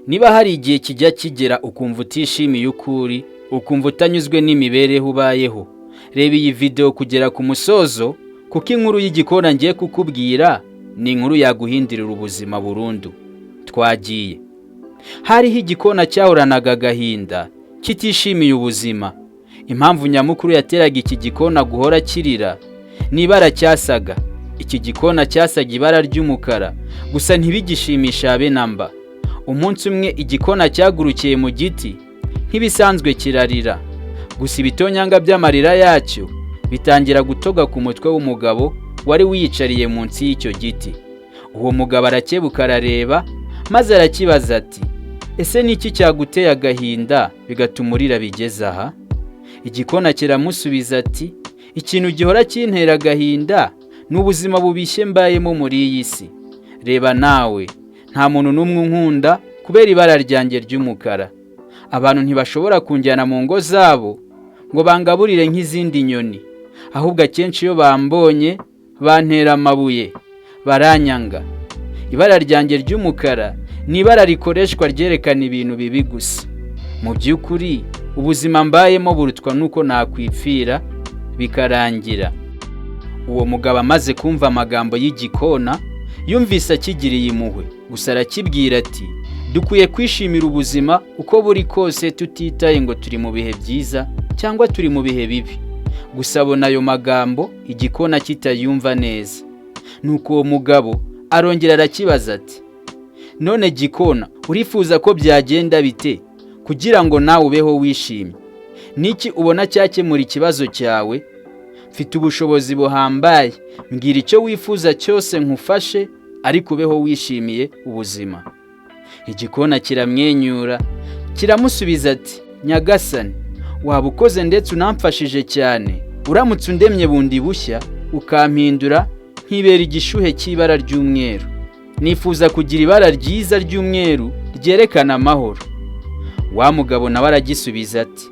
Niba hari igihe kijya kigera ukumva utishimiye ukuri, ukumva utanyuzwe n'imibereho ubayeho, reba iyi video kugera ku musozo, kuko inkuru y'igikona ngiye kukubwira ni inkuru yaguhindurira ubuzima burundu. Twagiye. Hariho igikona cyahoranaga agahinda, kitishimiye ubuzima. Impamvu nyamukuru yateraga iki gikona guhora kirira ni ibara cyasaga. Iki gikona cyasaga ibara ry'umukara, gusa ntibigishimisha habe namba. Umunsi umwe igikona cyagurukiye mu giti, nk'ibisanzwe kirarira. Gusa ibitonyanga by'amarira yacyo bitangira gutoga ku mutwe w'umugabo wari wiyicariye munsi y'icyo giti. Uwo mugabo arakebuka arareba, maze arakibaza ati, ese niki cyaguteye agahinda bigatuma urira bigeze aha? Igikona kiramusubiza ati, ikintu gihora kintera agahinda ni ubuzima bubishye mbayemo muri iyi si. Reba nawe, nta muntu n'umwe unkunda kubera ibara ryanjye ry'umukara. Abantu ntibashobora kunjyana mu ngo zabo ngo bangaburire nk'izindi nyoni, ahubwo akenshi iyo bambonye bantera amabuye, baranyanga. Ibara ryanjye ry'umukara ni ibara rikoreshwa ryerekana ibintu bibi gusa. Mu by'ukuri ubuzima mbayemo burutwa nuko nakwipfira bikarangira. Uwo mugabo amaze kumva amagambo y'igikona, yumvise akigiriye impuhwe, gusa arakibwira ati, dukwiye kwishimira ubuzima uko buri kose, tutitaye ngo turi mu bihe byiza cyangwa turi mu bihe bibi. Gusa abona ayo magambo igikona kitayumva neza. Nuko uwo mugabo arongera arakibaza ati, none gikona, urifuza ko byagenda bite kugira ngo nawe ubeho wishimye? Niki ubona cyakemura ikibazo cyawe? Mfite ubushobozi buhambaye, mbwira icyo wifuza cyose nkufashe, ariko ubeho wishimiye ubuzima. Igikona kiramwenyura, kiramusubiza ati, nyagasani, waba ukoze ndetse unamfashije cyane. Uramutse undemye bundi bushya, ukampindura nkibera igishuhe cy'ibara ry'umweru. Nifuza kugira ibara ryiza ry'umweru ryerekana amahoro. Wa mugabo nawe aragisubiza ati,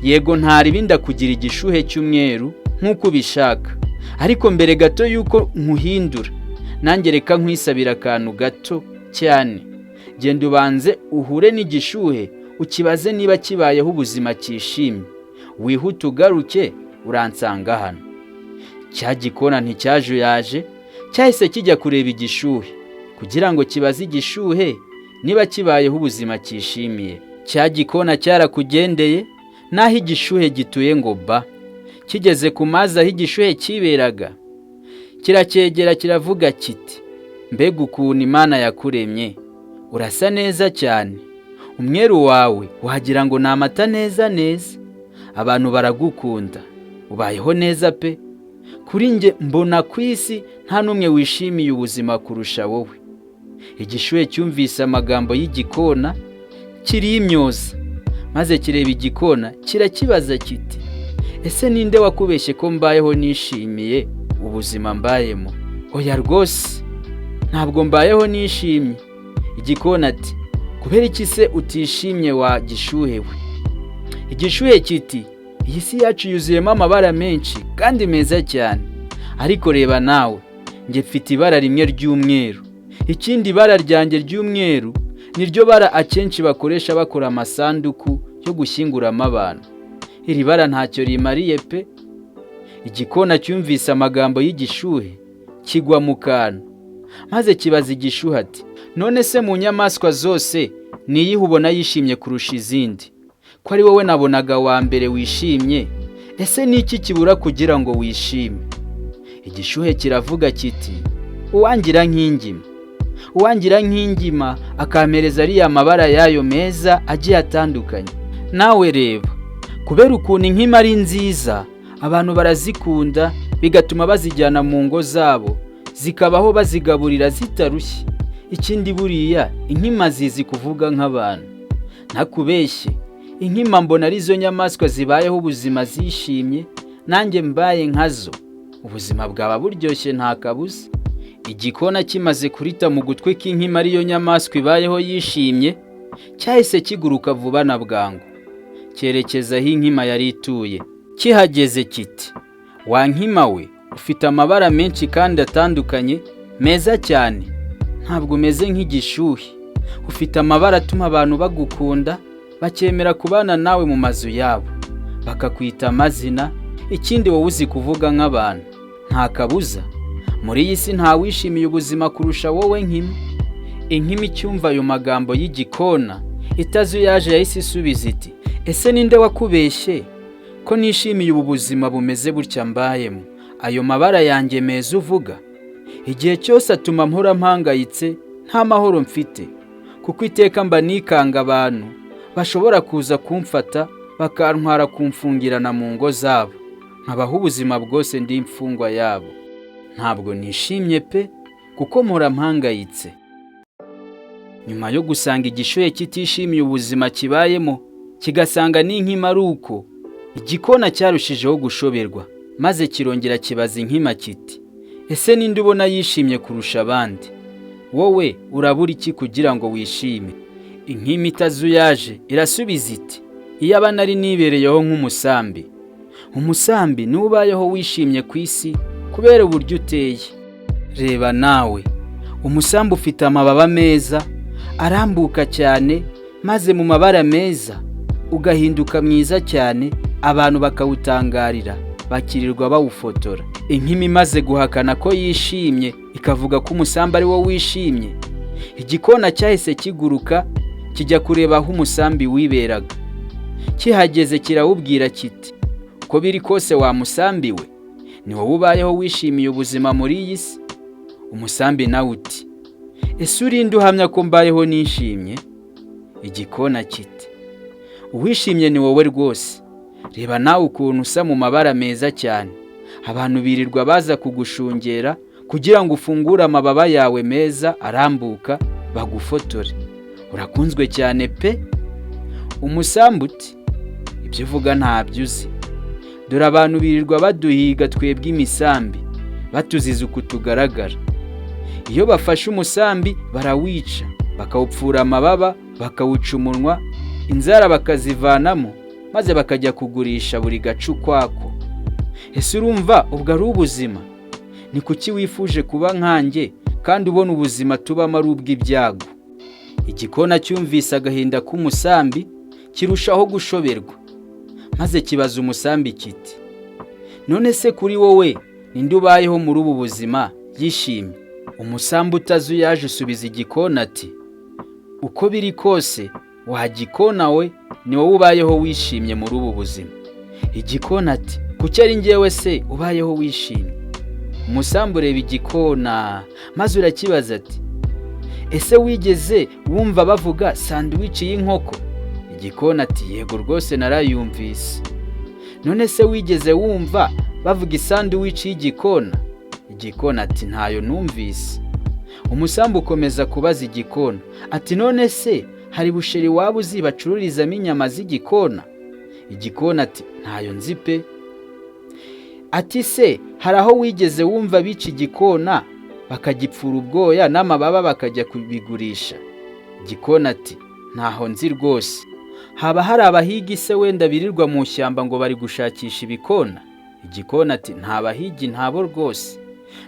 yego ntari binda kugira igishuhe cy'umweru nk'uko ubishaka, ariko mbere gato yuko nkuhindura, nanjye reka nkwisabira akantu gato cyane. Genda ubanze uhure n'igishuhe, ukibaze niba kibayeho ubuzima cyishimye. Wihute ugaruke uransanga hano. Cya gikona nticyajuyaje, cyahise kijya kureba igishuhe kugira ngo kibaze igishuhe niba kibayeho ubuzima cyishimiye. Cya gikona cyarakugendeye naho igishuhe gituye ngo ba. Kigeze ku mazi aho igishuhe kiberaga, kiracyegera kiravuga kiti, mbega ukuntu Imana yakuremye, urasa neza cyane. Umweru wawe wagira ngo ni amata neza neza. Abantu baragukunda, ubayeho neza pe. Kuri nge mbona ku isi nta n'umwe wishimiye ubuzima kurusha wowe. Igishuhe cyumvise amagambo y'igikona, kirimyoza, maze kireba igikona kirakibaza kiti, ese ninde wakubeshye ko mbayeho nishimiye ubuzima mbayemo? Oya rwose, ntabwo mbayeho nishimye. Igikona ati, kubera iki se utishimye wa gishuhe we? Igishuhe kiti, iyi si yacu yuzuyemo amabara menshi kandi meza cyane, ariko reba nawe, nge mfite ibara rimwe ry'umweru. Ikindi ibara ryanjye ry'umweru niryo bara akenshi bakoresha bakora amasanduku yo gushyinguramo abantu. Iri bara ntacyo rimariye pe. Igikona cyumvise amagambo y'igushuhe, kigwa mu kantu, maze kibaza igishuhe ati, none se mu nyamaswa zose niyihe ubona yishimye kurusha izindi? Ko ari wowe nabonaga wa mbere wishimye, ese niki kibura kugira ngo wishime? Igishuhe kiravuga kiti, uwangira nk'ingima. Uwangira nk'ingima akampereza ariya mabara yayo meza agiye atandukanye. Nawe reba, kubera ukuntu inkima ari nziza, abantu barazikunda, bigatuma bazijyana mu ngo zabo, zikabaho bazigaburira zitarushye. Ikindi buriya inkima zizi kuvuga nk'abantu. Ntakubeshye, inkima mbona arizo nyamaswa zibayeho ubuzima zishimye, nanjye mbaye nkazo, ubuzima bwaba buryoshye nta kabuza. Igikona kimaze kurita mu gutwi k'inkima ariyo nyamaswa ibayeho yishimye, cyahise kiguruka vuba na bwangu, cyerekeza aho inkima yari ituye. Kihageze kiti, wa nkima we, ufite amabara menshi kandi atandukanye meza cyane, ntabwo umeze nk'igishuhe, ufite amabara atuma abantu bagukunda, bakemera kubana nawe mu mazu yabo, bakakwita amazina, ikindi wowe uzi kuvuga nk'abantu. Nta kabuza, muri iyi si nta wishimiye ubuzima kurusha wowe Nkima. Inkima icyumva ayo magambo y'igikona, itazuyaje yahise isubiza iti, ese ninde wakubeshye ko nishimiye ubu buzima bumeze gutya mbayemo? Ayo mabara yanjye meza uvuga, igihe cyose atuma mpora mpangayitse, nta mahoro mfite, kuko iteka mba nikanga abantu bashobora kuza kumfata bakantwara kumfungirana mu ngo zabo, nkabaho ubuzima bwose ndi imfungwa yabo. Ntabwo nishimye pe, kuko mpora mpangayitse. Nyuma yo gusanga igishuhe kitishimiye ubuzima kibayemo, kigasanga n'inkima ari uko, igikona cyarushijeho gushoberwa, maze kirongera kibaza Inkima kiti, ese ninde ubona yishimye kurusha abandi? Wowe urabura iki kugira ngo wishime? Inkima itazuyaje irasubiza iti, iyo aba nari nibereyeho nk'umusambi. Umusambi ni ubayeho wishimye ku isi kubera uburyo uteye. Reba nawe, umusambi ufite amababa meza, arambuka cyane, maze mu mabara meza ugahinduka mwiza cyane, abantu bakawutangarira, bakirirwa bawufotora. Inkima imaze guhakana ko yishimye, ikavuga ko umusambi ari wo wishimye, igikona cyahise kiguruka kijya kureba aho umusambi wiberaga. Kihageze kirawubwira kiti, uko biri kose wa musambi we, ni wowe ubayeho wishimiye ubuzima muri iyi si? Umusambi nawe uti, ese urinde uhamya ko mbayeho nishimye? Igikona kiti, uwishimye ni wowe rwose. Reba nawe ukuntu usa mu mabara meza cyane, abantu birirwa baza kugushungera kugira ngo ufungure amababa yawe meza arambuka bagufotore. Urakunzwe cyane pe. Umusambi uti, ibyo uvuga ntabyo uzi. Dore abantu birirwa baduhiga twebwe imisambi, batuziza uko tugaragara. Iyo bafashe umusambi barawica, bakawupfura amababa, bakawuca umunwa, inzara bakazivanamo, maze bakajya kugurisha buri gace ukwako. Ese urumva ubwo ari ubuzima? Ni kuki wifuje kuba nkanjye kandi ubona ubuzima tubamo ari ubw'ibyago? Igikona cyumvise agahinda k'umusambi, kirushaho gushoberwa, maze kibaza umusambi kiti, none se kuri wowe ninde ubayeho muri ubu buzima yishimye? Umusambi utazuyaje usubiza igikona ati, uko biri kose wa gikona we, ni wowe ubayeho wishimye muri ubu buzima. Igikona ati, kuki ari njyewe se ubayeho wishimye? Umusambi ureba igikona, maze urakibaza ati, ese wigeze wumva bavuga sandwich y'inkoko? Igikona ati, yego rwose narayumvise. None se wigeze wumva bavuga isandwich y'igikona? Igikona ati, ntayo numvise. Umusambi ukomeza kubaza igikona ati, none se hari busheri waba uzi bacururizamo inyama z'igikona? Igikona ati, ntayo nzi pe. Ati se hari aho wigeze wumva bica igikona bakagipfura ubwoya n'amababa bakajya kubigurisha? Igikona ati, ntaho nzi rwose. Haba hari abahigi se wenda birirwa mu shyamba ngo bari gushakisha ibikona? Igikona ati, nta bahigi ntabo rwose.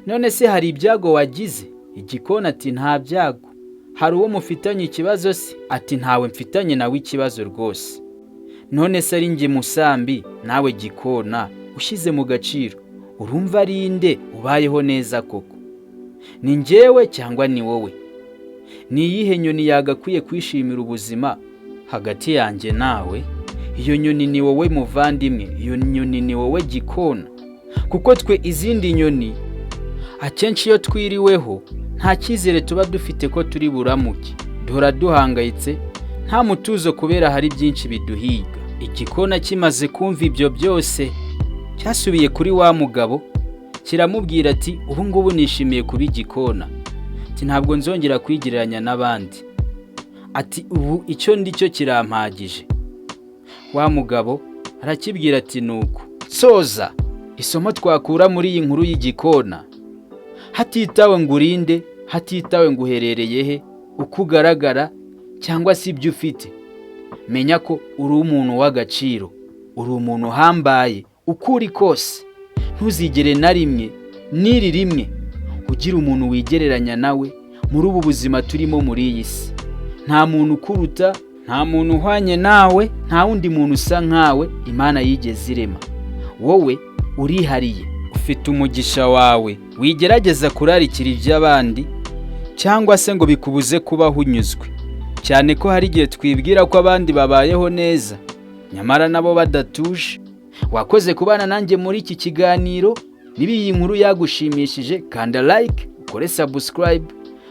None se hari ibyago wagize? Igikona ati, nta byago. Hari uwo mufitanye ikibazo se? Ati, ntawe mfitanye nawe ikibazo rwose. None se ari njye musambi nawe gikona ushyize mu gaciro, urumva ari inde ubayeho neza koko? Ni njyewe cyangwa ni wowe? Ni iyihe nyoni yagakwiye kwishimira ubuzima hagati yanjye nawe? Iyo nyoni ni wowe muvandimwe, iyo nyoni ni wowe gikona, kuko twe izindi nyoni akenshi iyo twiriweho nta cyizere tuba dufite ko turi buramuke, duhora duhangayitse, nta mutuzo kubera hari byinshi biduhiga. Igikona kimaze kumva ibyo byose, cyasubiye kuri wa mugabo kiramubwira ati, ubu ngubu nishimiye kuba igikona, ati ntabwo nzongera kwigereranya n'abandi, ati ubu icyo ndi cyo kirampagije. Wa mugabo arakibwira ati, nuko soza isomo twakura muri iyi nkuru y'igikona, hatitawe ngo urinde, hatitawe ngo uherereye he, uko ugaragara cyangwa se ibyo ufite, menya ko uri umuntu w'agaciro, uri umuntu uhambaye uko uri kose. Ntuzigere na rimwe n'iri rimwe ugira umuntu wigereranya nawe muri ubu buzima turimo muri iyi si. nta muntu ukuruta, nta muntu uhwanye nawe, nta wundi muntu usa nkawe Imana yigeze irema. Wowe urihariye, ufite umugisha wawe, wigerageza kurarikira iby'abandi cyangwa se ngo bikubuze kubaho unyuzwe, cyane ko hari igihe twibwira ko abandi babayeho neza nyamara nabo badatuje. Wakoze kubana nanjye muri iki kiganiro. Niba iyi nkuru yagushimishije, kanda like, ukore subscribe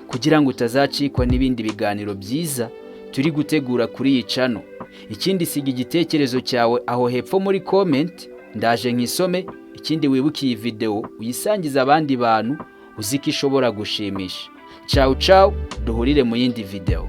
kugira ngo utazacikwa n'ibindi biganiro byiza turi gutegura kuri iyi channel. Ikindi siga igitekerezo cyawe aho hepfo muri comment, ndaje nkisome. Ikindi wibuke iyi video uyisangiza abandi bantu uziko ishobora gushimisha. Ciao ciao, duhurire mu yindi video.